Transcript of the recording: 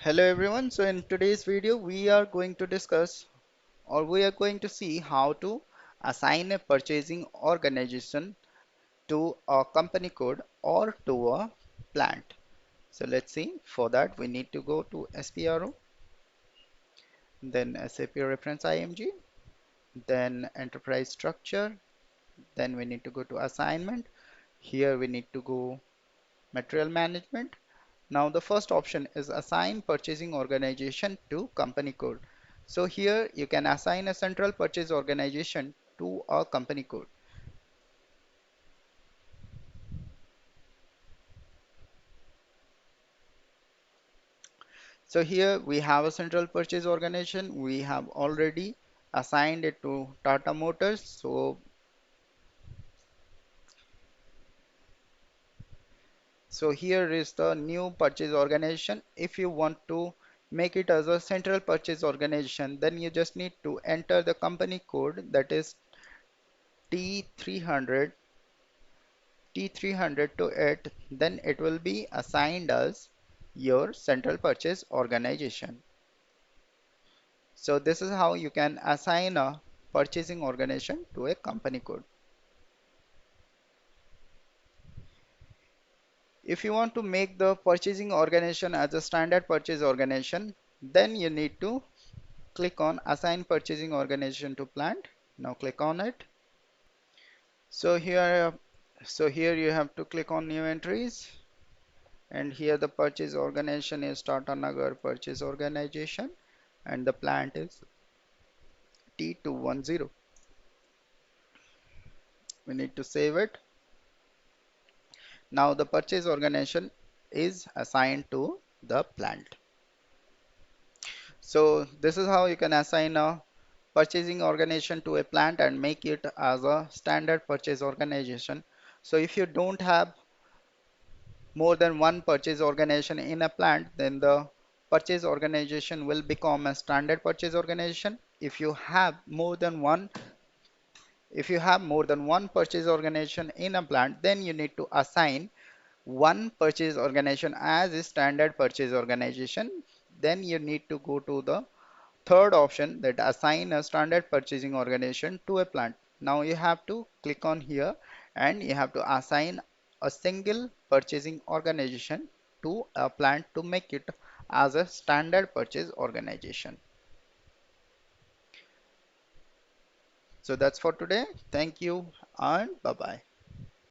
Hello everyone. So in today's video we are going to discuss or we are going to see how to assign a purchasing organization to a company code or to a plant. So let's see. For that we need to go to SPRO, then SAP reference IMG, then enterprise structure, then we need to go to assignment. Here we need to go material management. Now the first option is assign purchasing organization to company code. So here you can assign a central purchase organization to a company code. So here we have a central purchase organization. We have already assigned it to Tata Motors. So here is the new purchase organization. If you want to make it as a central purchase organization, then you just need to enter the company code, that is T300 T300 to it, then it will be assigned as your central purchase organization. So this is how you can assign a purchasing organization to a company code. If you want to make the purchasing organization as a standard purchase organization, then you need to click on assign purchasing organization to plant. Now click on it. So here you have to click on new entries, and here the purchase organization is Tata Nagar Purchase Organization and the plant is T210. We need to save it. Now the purchase organization is assigned to the plant. So this is how you can assign a purchasing organization to a plant and make it as a standard purchase organization. So if you don't have more than one purchase organization in a plant, then the purchase organization will become a standard purchase organization. If you have more than one purchase organization in a plant, then you need to assign one purchase organization as a standard purchase organization. Then you need to go to the third option, that assign a standard purchasing organization to a plant. Now you have to click on here and you have to assign a single purchasing organization to a plant to make it as a standard purchase organization. So that's for today. Thank you and bye bye.